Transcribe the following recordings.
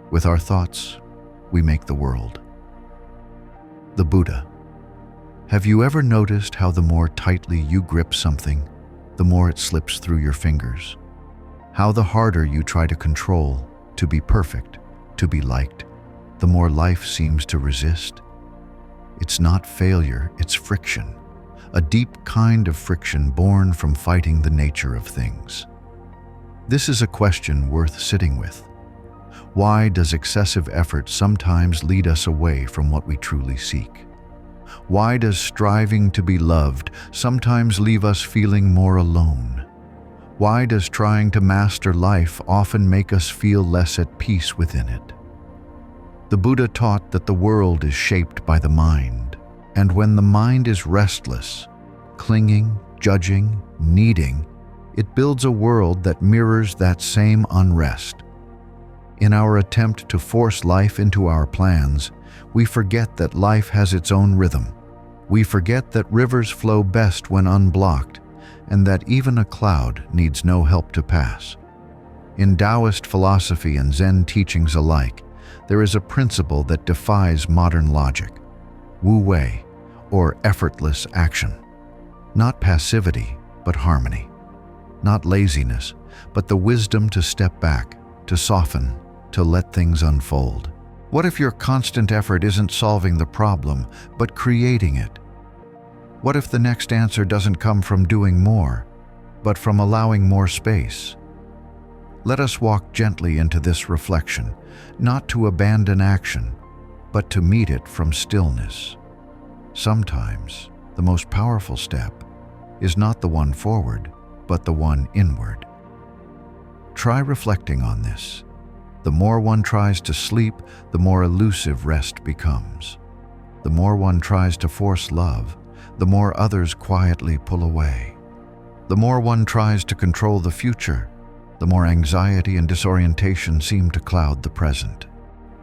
With our thoughts, we make the world. The Buddha. Have you ever noticed how the more tightly you grip something, the more it slips through your fingers? How the harder you try to control, to be perfect, to be liked, the more life seems to resist? It's not failure, it's friction. A deep kind of friction born from fighting the nature of things. This is a question worth sitting with. Why does excessive effort sometimes lead us away from what we truly seek? Why does striving to be loved sometimes leave us feeling more alone? Why does trying to master life often make us feel less at peace within it? The Buddha taught that the world is shaped by the mind, and when the mind is restless, clinging, judging, needing, it builds a world that mirrors that same unrest. In our attempt to force life into our plans, we forget that life has its own rhythm. We forget that rivers flow best when unblocked, and that even a cloud needs no help to pass. In Taoist philosophy and Zen teachings alike, there is a principle that defies modern logic: Wu Wei, or effortless action. Not passivity, but harmony. Not laziness, but the wisdom to step back, to soften, to let things unfold. What if your constant effort isn't solving the problem, but creating it? What if the next answer doesn't come from doing more, but from allowing more space? Let us walk gently into this reflection, not to abandon action, but to meet it from stillness. Sometimes, the most powerful step is not the one forward, but the one inward. Try reflecting on this. The more one tries to sleep, the more elusive rest becomes. The more one tries to force love, the more others quietly pull away. The more one tries to control the future, the more anxiety and disorientation seem to cloud the present.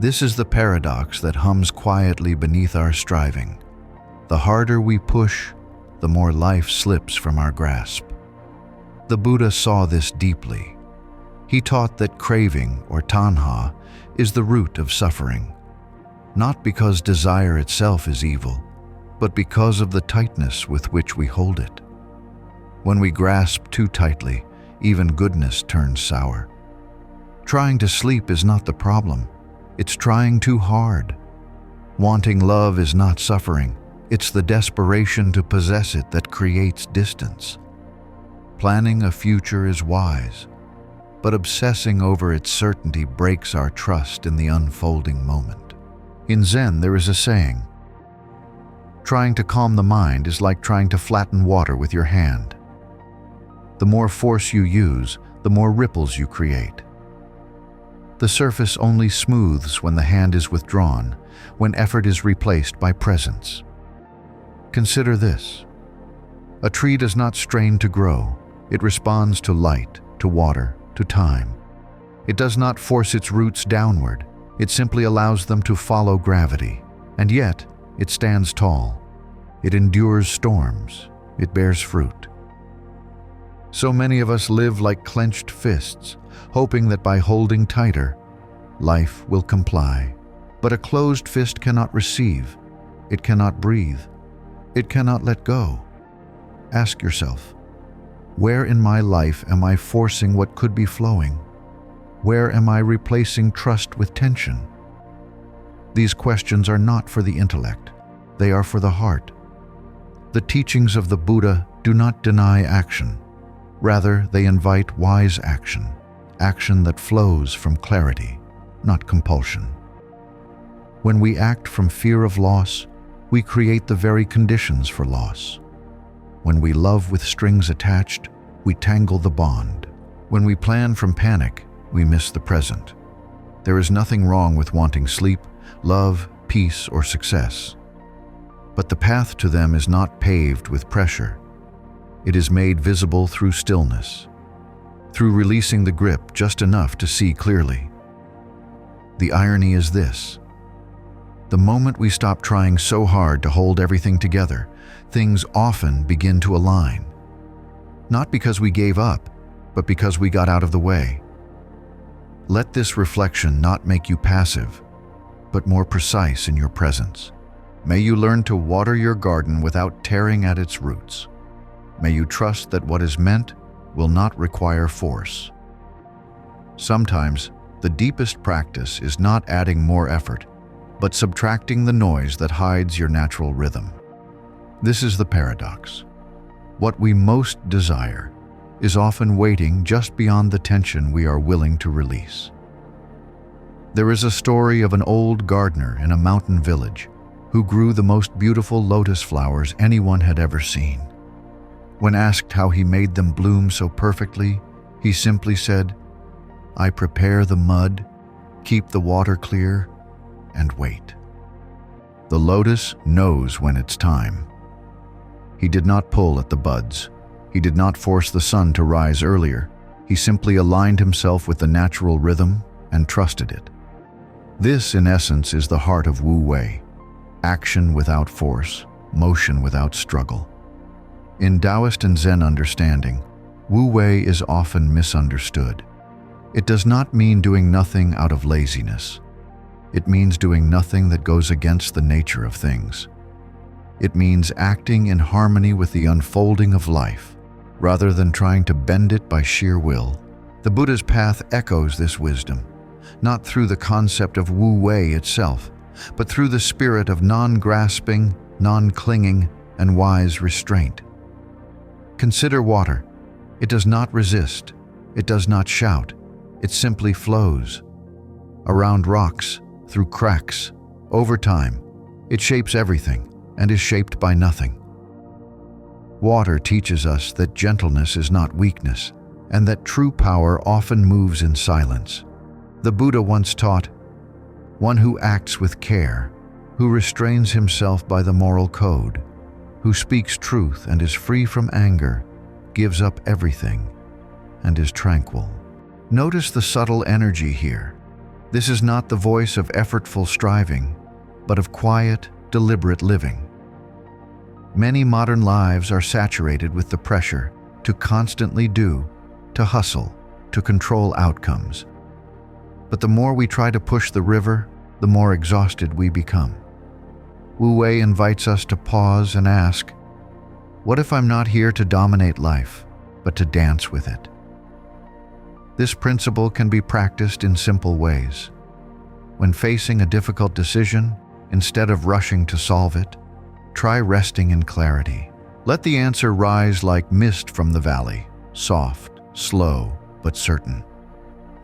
This is the paradox that hums quietly beneath our striving. The harder we push, the more life slips from our grasp. The Buddha saw this deeply. He taught that craving, or tanha, is the root of suffering, not because desire itself is evil, but because of the tightness with which we hold it. When we grasp too tightly, even goodness turns sour. Trying to sleep is not the problem, it's trying too hard. Wanting love is not suffering, it's the desperation to possess it that creates distance. Planning a future is wise, but obsessing over its certainty breaks our trust in the unfolding moment. In Zen, there is a saying, "Trying to calm the mind is like trying to flatten water with your hand. The more force you use, the more ripples you create. The surface only smooths when the hand is withdrawn, when effort is replaced by presence." Consider this. A tree does not strain to grow. It responds to light, to water, to time. It does not force its roots downward. It simply allows them to follow gravity. And yet, it stands tall. It endures storms. It bears fruit. So many of us live like clenched fists, hoping that by holding tighter, life will comply. But a closed fist cannot receive. It cannot breathe. It cannot let go. Ask yourself, where in my life am I forcing what could be flowing? Where am I replacing trust with tension? These questions are not for the intellect. They are for the heart. The teachings of the Buddha do not deny action. Rather, they invite wise action, action that flows from clarity, not compulsion. When we act from fear of loss, we create the very conditions for loss. When we love with strings attached, we tangle the bond. When we plan from panic, we miss the present. There is nothing wrong with wanting sleep, love, peace, or success. But the path to them is not paved with pressure. It is made visible through stillness, through releasing the grip just enough to see clearly. The irony is this. The moment we stop trying so hard to hold everything together, things often begin to align. Not because we gave up, but because we got out of the way. Let this reflection not make you passive, but more precise in your presence. May you learn to water your garden without tearing at its roots. May you trust that what is meant will not require force. Sometimes, the deepest practice is not adding more effort, but subtracting the noise that hides your natural rhythm. This is the paradox. What we most desire is often waiting just beyond the tension we are willing to release. There is a story of an old gardener in a mountain village who grew the most beautiful lotus flowers anyone had ever seen. When asked how he made them bloom so perfectly, he simply said, "I prepare the mud, keep the water clear, and wait." The lotus knows when it's time. He did not pull at the buds. He did not force the sun to rise earlier. He simply aligned himself with the natural rhythm and trusted it. This, in essence, is the heart of Wu Wei: action without force, motion without struggle. In Taoist and Zen understanding, Wu Wei is often misunderstood. It does not mean doing nothing out of laziness. It means doing nothing that goes against the nature of things. It means acting in harmony with the unfolding of life, rather than trying to bend it by sheer will. The Buddha's path echoes this wisdom, not through the concept of Wu Wei itself, but through the spirit of non-grasping, non-clinging, and wise restraint. Consider water. It does not resist. It does not shout. It simply flows. Around rocks, through cracks, over time, it shapes everything and is shaped by nothing. Water teaches us that gentleness is not weakness, and that true power often moves in silence. The Buddha once taught, "One who acts with care, who restrains himself by the moral code, who speaks truth and is free from anger, gives up everything and is tranquil." Notice the subtle energy here. This is not the voice of effortful striving, but of quiet, deliberate living. Many modern lives are saturated with the pressure to constantly do, to hustle, to control outcomes. But the more we try to push the river, the more exhausted we become. Wu Wei invites us to pause and ask, what if I'm not here to dominate life, but to dance with it? This principle can be practiced in simple ways. When facing a difficult decision, instead of rushing to solve it, try resting in clarity. Let the answer rise like mist from the valley, soft, slow, but certain.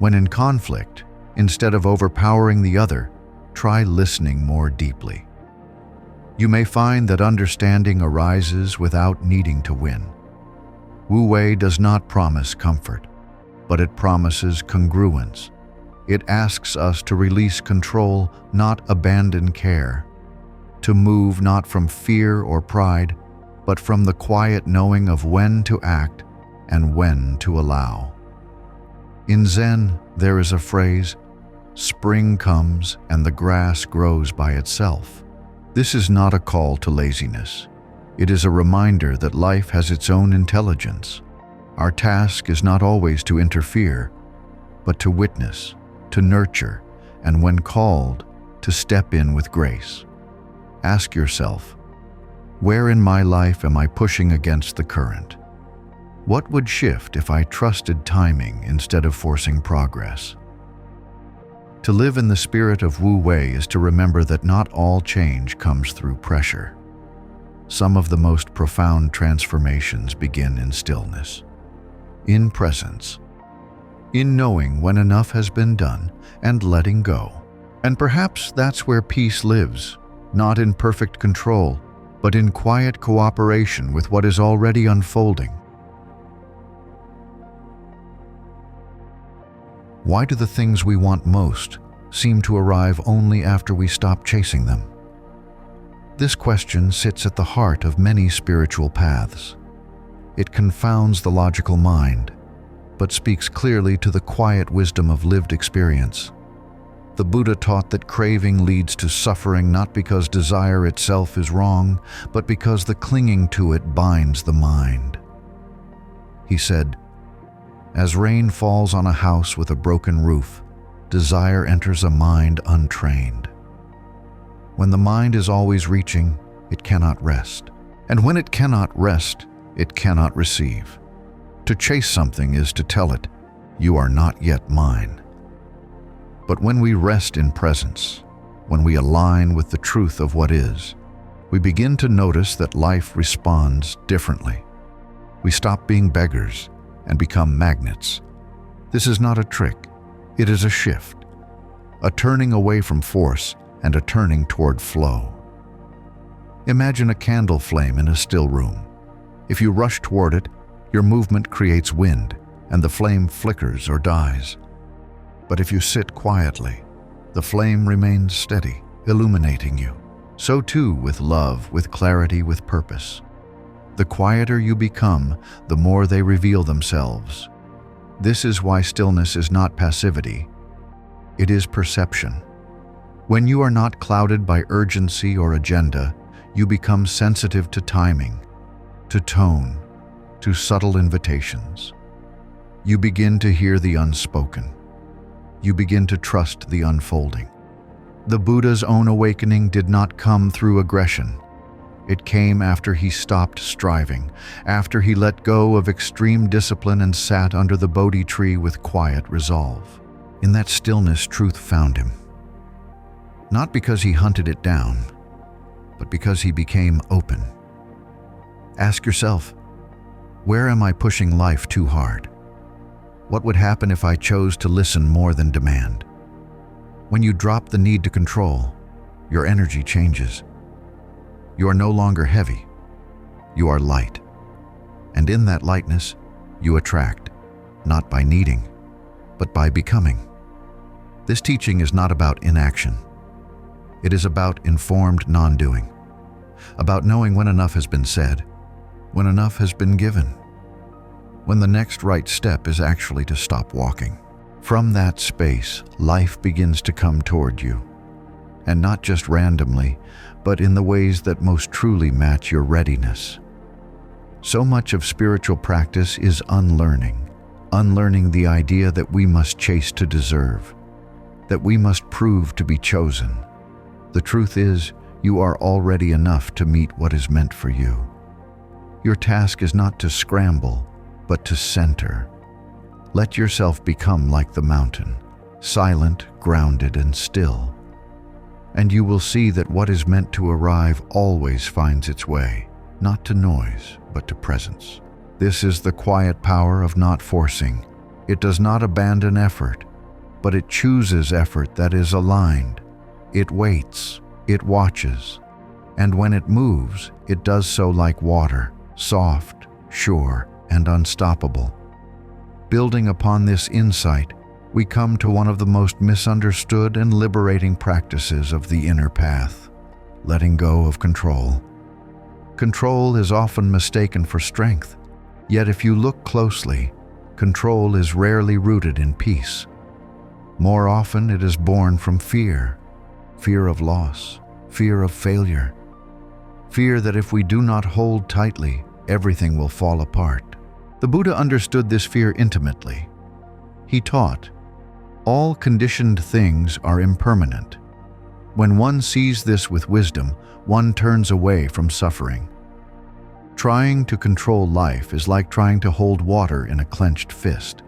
When in conflict, instead of overpowering the other, try listening more deeply. You may find that understanding arises without needing to win. Wu Wei does not promise comfort, but it promises congruence. It asks us to release control, not abandon care, to move not from fear or pride, but from the quiet knowing of when to act and when to allow. In Zen, there is a phrase, "Spring comes and the grass grows by itself." This is not a call to laziness. It is a reminder that life has its own intelligence. Our task is not always to interfere, but to witness, to nurture, and when called, to step in with grace. Ask yourself, where in my life am I pushing against the current? What would shift if I trusted timing instead of forcing progress? To live in the spirit of Wu Wei is to remember that not all change comes through pressure. Some of the most profound transformations begin in stillness, in presence, in knowing when enough has been done and letting go. And perhaps that's where peace lives, not in perfect control, but in quiet cooperation with what is already unfolding. Why do the things we want most seem to arrive only after we stop chasing them? This question sits at the heart of many spiritual paths. It confounds the logical mind, but speaks clearly to the quiet wisdom of lived experience. The Buddha taught that craving leads to suffering not because desire itself is wrong, but because the clinging to it binds the mind. He said, "As rain falls on a house with a broken roof, desire enters a mind untrained. When the mind is always reaching, it cannot rest. And when it cannot rest, it cannot receive. To chase something is to tell it, "You are not yet mine." But when we rest in presence, when we align with the truth of what is, we begin to notice that life responds differently. We stop being beggars and become magnets. This is not a trick, it is a shift, a turning away from force and a turning toward flow. Imagine a candle flame in a still room. If you rush toward it, your movement creates wind and the flame flickers or dies. But if you sit quietly, the flame remains steady, illuminating you. So too with love, with clarity, with purpose. The quieter you become, the more they reveal themselves. This is why stillness is not passivity. It is perception. When you are not clouded by urgency or agenda, you become sensitive to timing, to tone, to subtle invitations. You begin to hear the unspoken. You begin to trust the unfolding. The Buddha's own awakening did not come through aggression. It came after he stopped striving, after he let go of extreme discipline and sat under the Bodhi tree with quiet resolve. In that stillness, truth found him. Not because he hunted it down, but because he became open. Ask yourself, where am I pushing life too hard? What would happen if I chose to listen more than demand? When you drop the need to control, your energy changes. You are no longer heavy. You are light. And in that lightness, you attract, not by needing, but by becoming. This teaching is not about inaction. It is about informed non-doing, about knowing when enough has been said, when enough has been given, when the next right step is actually to stop walking. From that space, life begins to come toward you, and not just randomly, but in the ways that most truly match your readiness. So much of spiritual practice is unlearning the idea that we must chase to deserve, that we must prove to be chosen. The truth is, you are already enough to meet what is meant for you. Your task is not to scramble, but to center. Let yourself become like the mountain, silent, grounded, and still. And you will see that what is meant to arrive always finds its way, not to noise, but to presence. This is the quiet power of not forcing. It does not abandon effort, but it chooses effort that is aligned. It waits, it watches, and when it moves, it does so like water, soft, sure, and unstoppable. Building upon this insight, we come to one of the most misunderstood and liberating practices of the inner path, letting go of control. Control is often mistaken for strength, yet if you look closely, control is rarely rooted in peace. More often it is born from fear of loss, fear of failure, fear that if we do not hold tightly, everything will fall apart. The Buddha understood this fear intimately. He taught, all conditioned things are impermanent. When one sees this with wisdom, one turns away from suffering. Trying to control life is like trying to hold water in a clenched fist.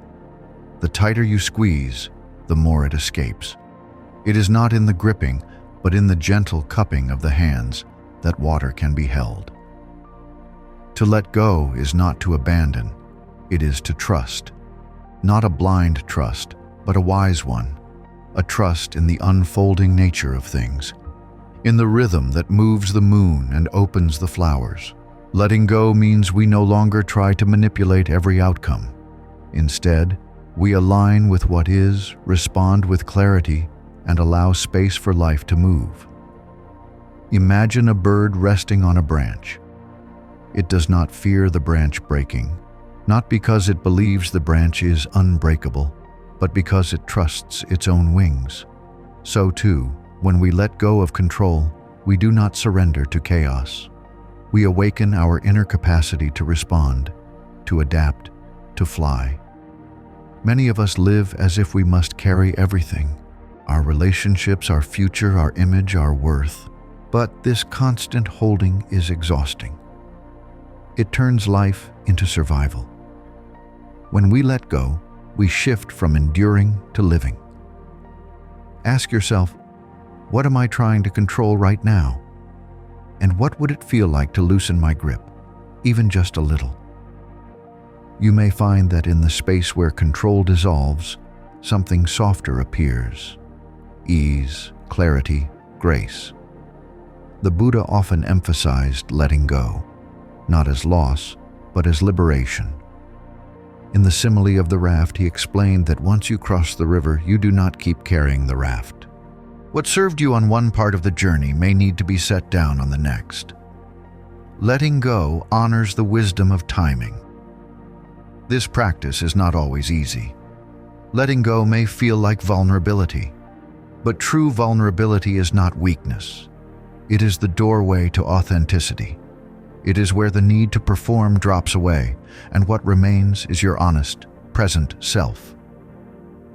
The tighter you squeeze, the more it escapes. It is not in the gripping, but in the gentle cupping of the hands that water can be held. To let go is not to abandon, it is to trust. Not a blind trust, but a wise one. A trust in the unfolding nature of things, in the rhythm that moves the moon and opens the flowers. Letting go means we no longer try to manipulate every outcome. Instead, we align with what is, respond with clarity, and allow space for life to move. Imagine a bird resting on a branch. It does not fear the branch breaking, not because it believes the branch is unbreakable, but because it trusts its own wings. So too, when we let go of control, we do not surrender to chaos. We awaken our inner capacity to respond, to adapt, to fly. Many of us live as if we must carry everything: our relationships, our future, our image, our worth. But this constant holding is exhausting. It turns life into survival. When we let go, we shift from enduring to living. Ask yourself, what am I trying to control right now? And what would it feel like to loosen my grip, even just a little? You may find that in the space where control dissolves, something softer appears: ease, clarity, grace. The Buddha often emphasized letting go, not as loss, but as liberation. In the simile of the raft, he explained that once you cross the river, you do not keep carrying the raft. What served you on one part of the journey may need to be set down on the next. Letting go honors the wisdom of timing. This practice is not always easy. Letting go may feel like vulnerability, but true vulnerability is not weakness. It is the doorway to authenticity. It is where the need to perform drops away, and what remains is your honest, present self.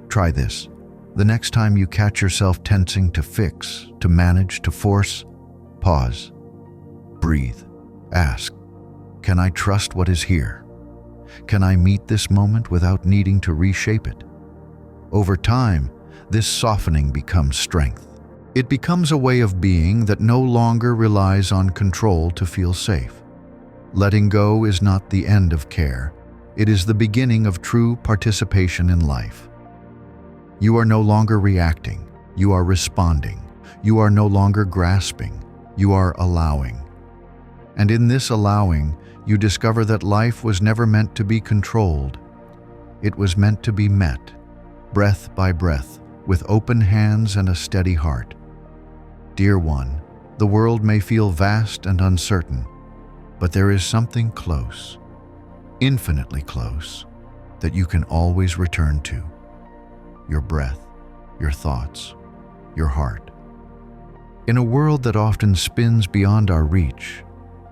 Try this. The next time you catch yourself tensing to fix, to manage, to force, pause. Breathe. Ask, can I trust what is here? Can I meet this moment without needing to reshape it? Over time, this softening becomes strength. It becomes a way of being that no longer relies on control to feel safe. Letting go is not the end of care. It is the beginning of true participation in life. You are no longer reacting. You are responding. You are no longer grasping. You are allowing. And in this allowing, you discover that life was never meant to be controlled. It was meant to be met, breath by breath, with open hands and a steady heart. Dear one, the world may feel vast and uncertain, but there is something close, infinitely close, that you can always return to: your breath, your thoughts, your heart. In a world that often spins beyond our reach,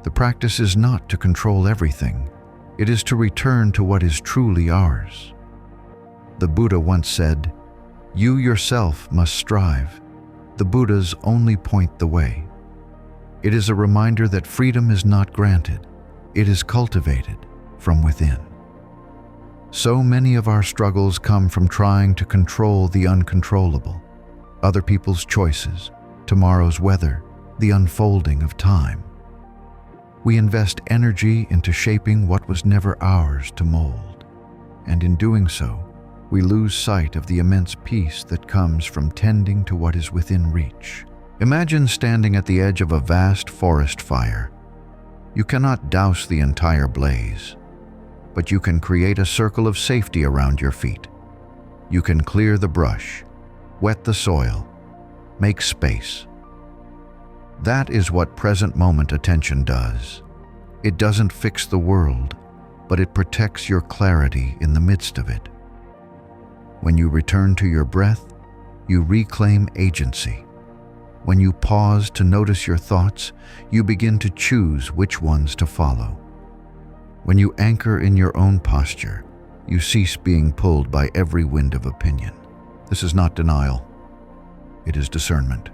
the practice is not to control everything. It is to return to what is truly ours. The Buddha once said, "You yourself must strive. The Buddhas only point the way." It is a reminder that freedom is not granted. It is cultivated from within. So many of our struggles come from trying to control the uncontrollable: other people's choices, tomorrow's weather, the unfolding of time. We invest energy into shaping what was never ours to mold, and in doing so, we lose sight of the immense peace that comes from tending to what is within reach. Imagine standing at the edge of a vast forest fire. You cannot douse the entire blaze, but you can create a circle of safety around your feet. You can clear the brush, wet the soil, make space. That is what present moment attention does. It doesn't fix the world, but it protects your clarity in the midst of it. When you return to your breath, you reclaim agency. When you pause to notice your thoughts, you begin to choose which ones to follow. When you anchor in your own posture, you cease being pulled by every wind of opinion. This is not denial. It is discernment.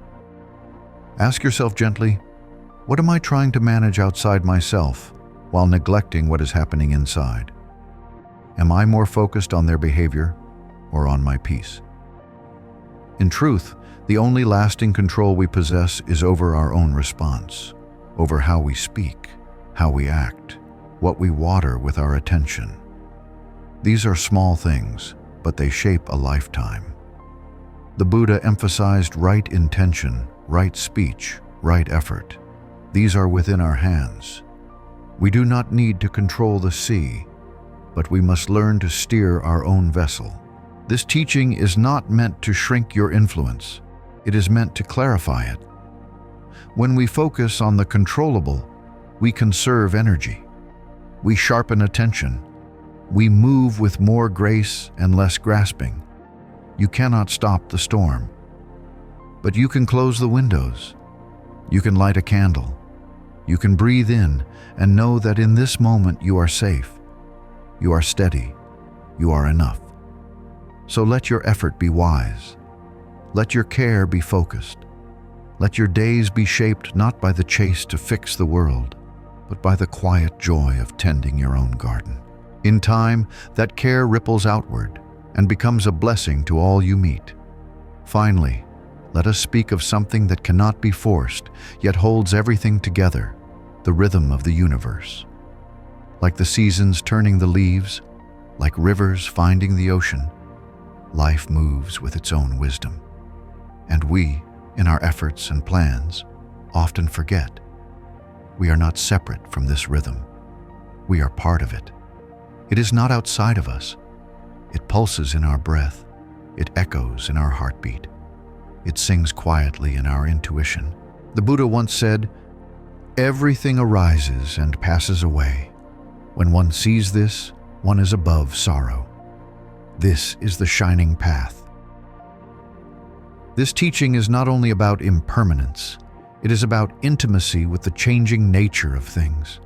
Ask yourself gently, what am I trying to manage outside myself while neglecting what is happening inside? Am I more focused on their behavior or on my peace? In truth, the only lasting control we possess is over our own response, over how we speak, how we act, what we water with our attention. These are small things, but they shape a lifetime. The Buddha emphasized right intention, right speech, right effort. These are within our hands. We do not need to control the sea, but we must learn to steer our own vessel. This teaching is not meant to shrink your influence. It is meant to clarify it. When we focus on the controllable, we conserve energy. We sharpen attention. We move with more grace and less grasping. You cannot stop the storm, but you can close the windows. You can light a candle. You can breathe in and know that in this moment you are safe. You are steady. You are enough. So let your effort be wise. Let your care be focused. Let your days be shaped not by the chase to fix the world, but by the quiet joy of tending your own garden. In time, that care ripples outward and becomes a blessing to all you meet. Finally, let us speak of something that cannot be forced, yet holds everything together, the rhythm of the universe. Like the seasons turning the leaves, like rivers finding the ocean, life moves with its own wisdom. And we, in our efforts and plans, often forget. We are not separate from this rhythm. We are part of it. It is not outside of us. It pulses in our breath. It echoes in our heartbeat. It sings quietly in our intuition. The Buddha once said, "Everything arises and passes away. When one sees this, one is above sorrow. This is the shining path." This teaching is not only about impermanence, it is about intimacy with the changing nature of things.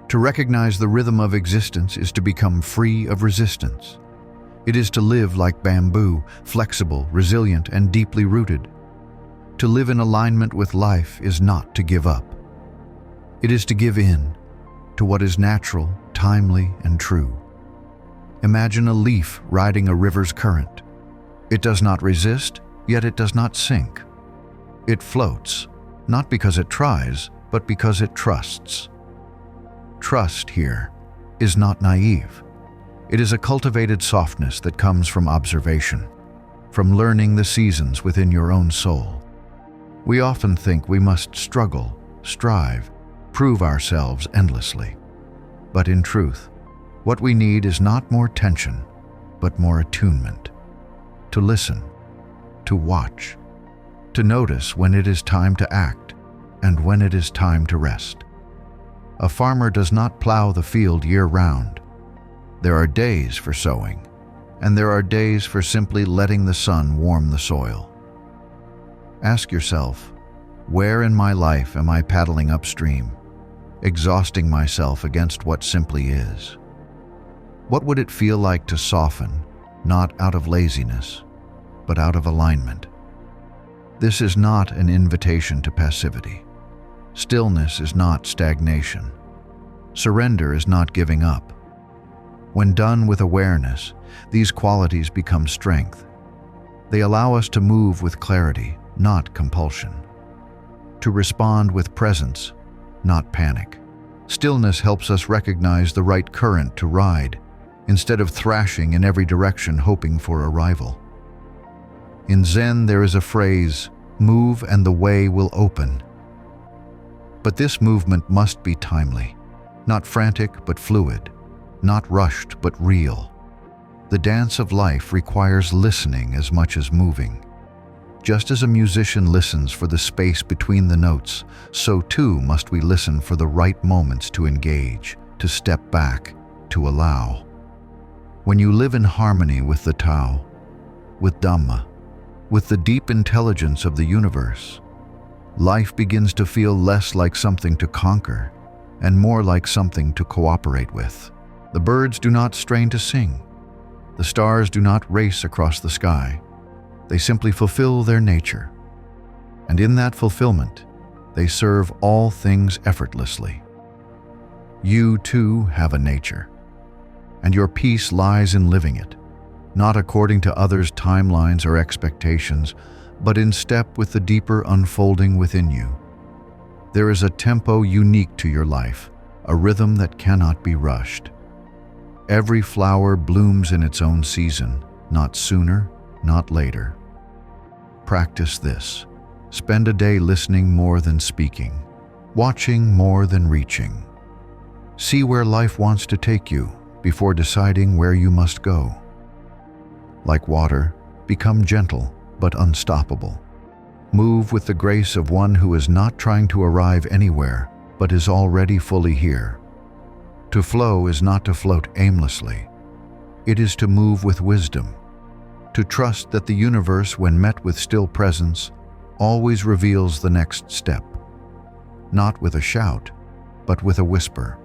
To recognize the rhythm of existence is to become free of resistance. It is to live like bamboo, flexible, resilient, and deeply rooted. To live in alignment with life is not to give up. It is to give in to what is natural, timely, and true. Imagine a leaf riding a river's current. It does not resist, yet it does not sink. It floats, not because it tries, but because it trusts. Trust here is not naive. It is a cultivated softness that comes from observation, from learning the seasons within your own soul. We often think we must struggle, strive, prove ourselves endlessly. But in truth, what we need is not more tension, but more attunement. To listen, to watch, to notice when it is time to act and when it is time to rest. A farmer does not plow the field year-round. There are days for sowing, and there are days for simply letting the sun warm the soil. Ask yourself, where in my life am I paddling upstream, exhausting myself against what simply is? What would it feel like to soften, not out of laziness, but out of alignment? This is not an invitation to passivity. Stillness is not stagnation. Surrender is not giving up. When done with awareness, these qualities become strength. They allow us to move with clarity, not compulsion. To respond with presence, not panic. Stillness helps us recognize the right current to ride, instead of thrashing in every direction hoping for a rival. In Zen, there is a phrase, "Move and the way will open." But this movement must be timely, not frantic but fluid, not rushed but real. The dance of life requires listening as much as moving. Just as a musician listens for the space between the notes, so too must we listen for the right moments to engage, to step back, to allow. When you live in harmony with the Tao, with Dhamma, with the deep intelligence of the universe, life begins to feel less like something to conquer and more like something to cooperate with. The birds do not strain to sing. The stars do not race across the sky. They simply fulfill their nature. And in that fulfillment, they serve all things effortlessly. You too have a nature, and your peace lies in living it, not according to others' timelines or expectations, but in step with the deeper unfolding within you. There is a tempo unique to your life, a rhythm that cannot be rushed. Every flower blooms in its own season, not sooner, not later. Practice this. Spend a day listening more than speaking, watching more than reaching. See where life wants to take you before deciding where you must go. Like water, become gentle but unstoppable. Move with the grace of one who is not trying to arrive anywhere, but is already fully here. To flow is not to float aimlessly. It is to move with wisdom, to trust that the universe, when met with still presence, always reveals the next step, not with a shout, but with a whisper.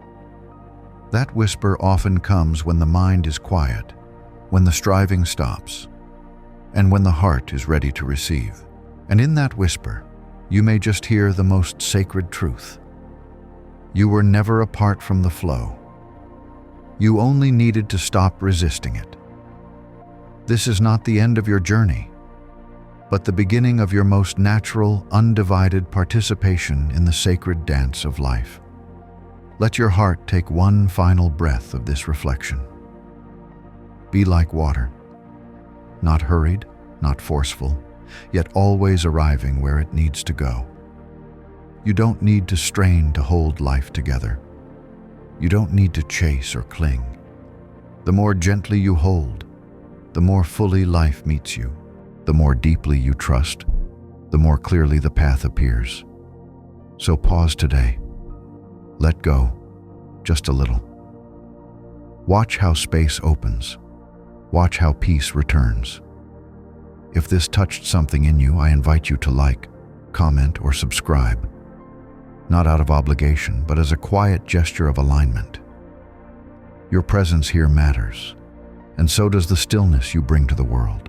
That whisper often comes when the mind is quiet, when the striving stops, and when the heart is ready to receive. And in that whisper, you may just hear the most sacred truth. You were never apart from the flow. You only needed to stop resisting it. This is not the end of your journey, but the beginning of your most natural, undivided participation in the sacred dance of life. Let your heart take one final breath of this reflection. Be like water, not hurried, not forceful, yet always arriving where it needs to go. You don't need to strain to hold life together. You don't need to chase or cling. The more gently you hold, the more fully life meets you. The more deeply you trust, the more clearly the path appears. So pause today. Let go, just a little. Watch how space opens. Watch how peace returns. If this touched something in you, I invite you to like, comment, or subscribe. Not out of obligation, but as a quiet gesture of alignment. Your presence here matters, and so does the stillness you bring to the world.